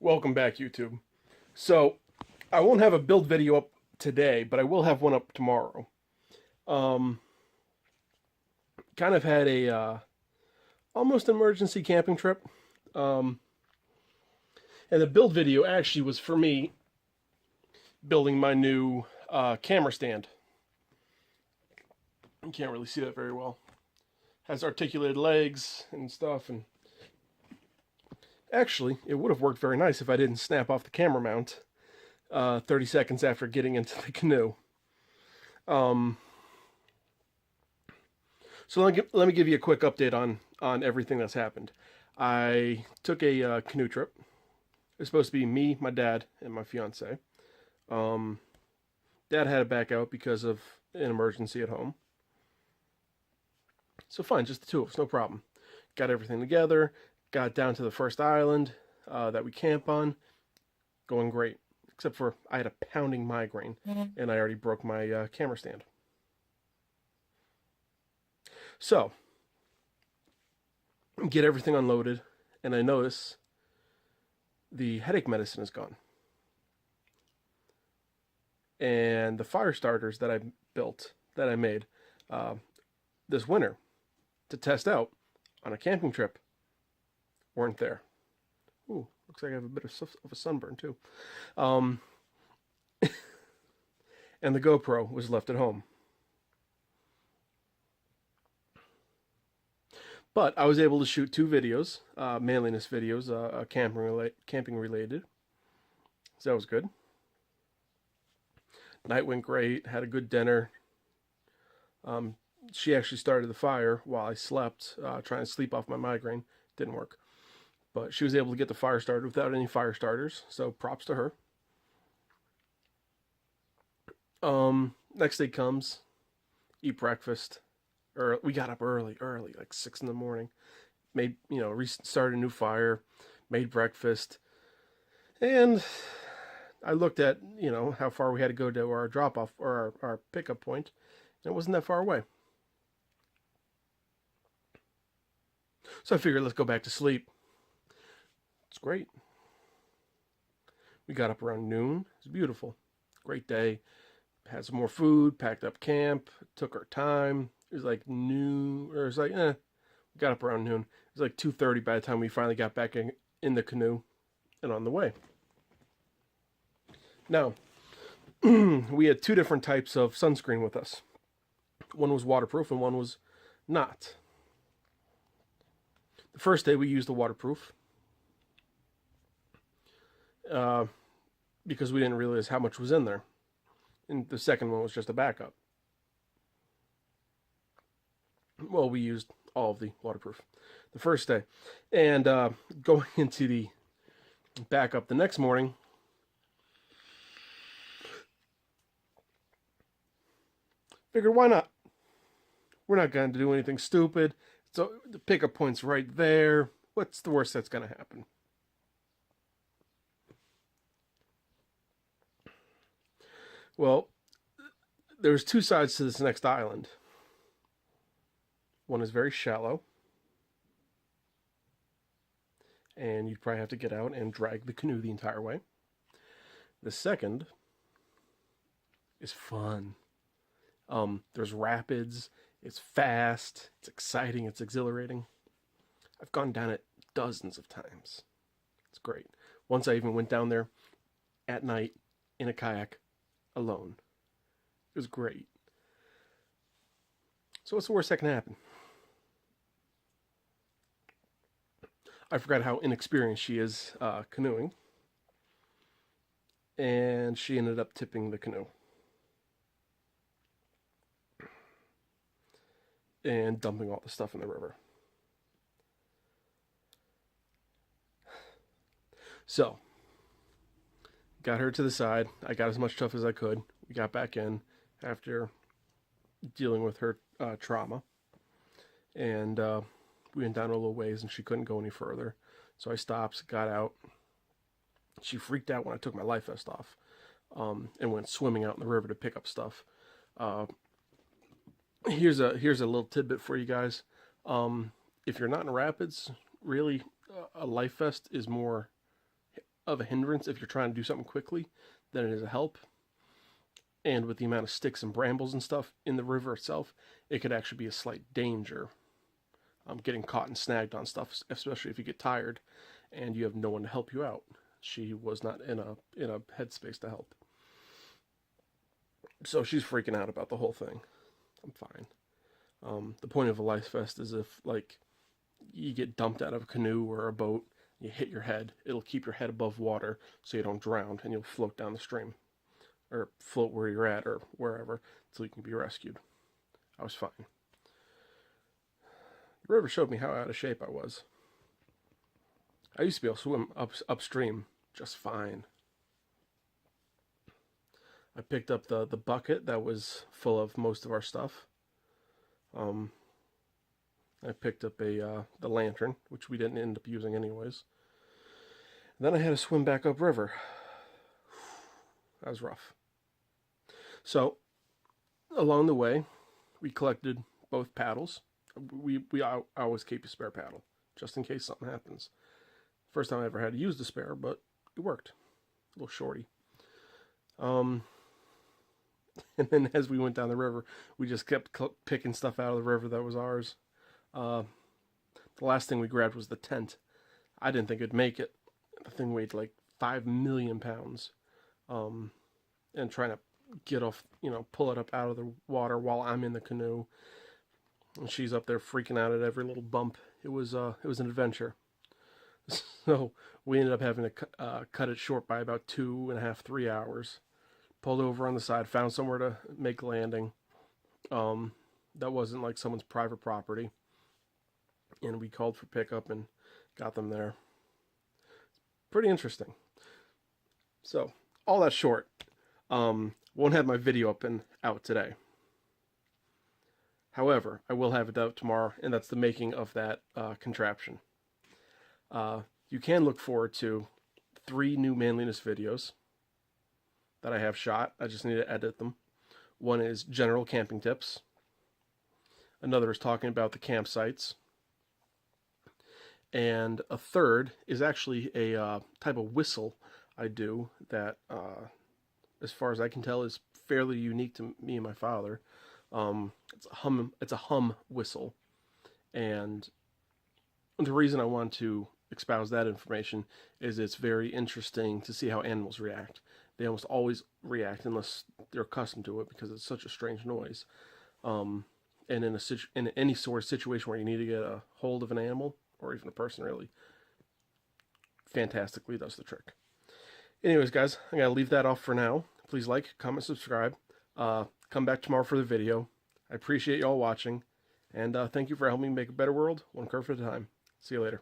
Welcome back, YouTube. So, I won't have a build video up today, but I will have one up tomorrow. Um, Kind of had a almost emergency camping trip. Um, and the build video actually was for me building my new camera stand. You can't really see that very well. Has articulated legs and stuff, and actually, it would have worked very nice if I didn't snap off the camera mount 30 seconds after getting into the canoe. Um, so let me give you a quick update on everything that's happened. I took a canoe trip. It was supposed to be me, my dad, and my fiance. Um, Dad had to back out because of an emergency at home. So fine, just the two of us, no problem. Got everything together, got down to the first island that we camp on. Going great, except for I had a pounding migraine, and I already broke my camera stand. So, get everything unloaded, and I notice the headache medicine is gone. And the fire starters that I built, that I made this winter to test out on a camping trip, weren't there. Ooh, looks like I have a bit of a sunburn too. And the GoPro was left at home. But I was able to shoot two videos, manliness videos, camping related. So that was good. Night went great, had a good dinner. She actually started the fire while I slept, trying to sleep off my migraine. Didn't work. But she was able to get the fire started without any fire starters, so props to her. Next day comes, eat breakfast. We got up early, like 6 in the morning. Made, restarted a new fire, made breakfast. And I looked at, how far we had to go to our drop-off, or our pickup point, and it wasn't that far away. So I figured, let's go back to sleep. It's great. We got up around noon. It was beautiful. Great day. Had some more food, packed up camp, took our time. It was like noon, or it was like, we got up around noon. It was like 2:30 by the time we finally got back in the canoe and on the way. Now, we had two different types of sunscreen with us. One was waterproof and one was not. The first day we used the waterproof because we didn't realize how much was in there. And the second one was just a backup. Well, we used all of the waterproof the first day. And going into the backup the next morning, figured, why not? We're not going to do anything stupid. So the pickup point's right there. What's the worst that's going to happen? Well, there's two sides to this next island. One is very shallow, and you'd probably have to get out and drag the canoe the entire way. The second is fun. There's rapids. It's fast. It's exciting. It's exhilarating. I've gone down it dozens of times. It's great. Once I even went down there at night in a kayak alone. It was great. So what's the worst that can happen? I forgot how inexperienced she is canoeing. And she ended up tipping the canoe. And dumping all the stuff in the river. So, got her to the side. I got as much stuff as I could. We got back in after dealing with her trauma. And we went down a little ways and she couldn't go any further. So I stopped, got out. She freaked out when I took my life vest off and went swimming out in the river to pick up stuff. Here's a little tidbit for you guys. If you're not in rapids, really, a life vest is more of a hindrance if you're trying to do something quickly than it is a help. And with the amount of sticks and brambles and stuff in the river itself, it could actually be a slight danger. Getting caught and snagged on stuff, especially if you get tired and you have no one to help you out. She was not in a headspace to help. So she's freaking out about the whole thing. I'm fine. The point of a life vest is if, like, you get dumped out of a canoe or a boat, you hit your head, it'll keep your head above water so you don't drown and you'll float down the stream. Or float where you're at or wherever until you can be rescued. I was fine. The river showed me how out of shape I was. I used to be able to swim upstream just fine. I picked up the bucket that was full of most of our stuff. I picked up the lantern, which we didn't end up using anyways. And then I had to swim back upriver. That was rough. So, along the way, we collected both paddles. I always keep a spare paddle, just in case something happens. First time I ever had to use the spare, but it worked. A little shorty. And then as we went down the river, we just kept picking stuff out of the river that was ours. The last thing we grabbed was the tent. I didn't think it'd make it. The thing weighed like 5 million pounds. And trying to get off, pull it up out of the water while I'm in the canoe. And she's up there freaking out at every little bump. It was an adventure. So we ended up having to cut it short by about 2.5, 3 hours. Pulled over on the side, found somewhere to make landing. That wasn't like someone's private property. And we called for pickup and got them there. Pretty interesting. So, all that short. Won't have my video up and out today. However, I will have it out tomorrow, and that's the making of that contraption. You can look forward to 3 new manliness videos that I have shot. I just need to edit them. One is general camping tips. Another is talking about the campsites. And a third is actually a type of whistle I do that, as far as I can tell, is fairly unique to me and my father. It's a hum whistle. And the reason I want to espouse that information is it's very interesting to see how animals react. They almost always react unless they're accustomed to it because it's such a strange noise. And in any sort of situation where you need to get a hold of an animal, or even a person really, fantastically does the trick. Anyways, guys, I'm going to leave that off for now. Please like, comment, subscribe. Come back tomorrow for the video. I appreciate you all watching. And thank you for helping me make a better world, one kerf at a time. See you later.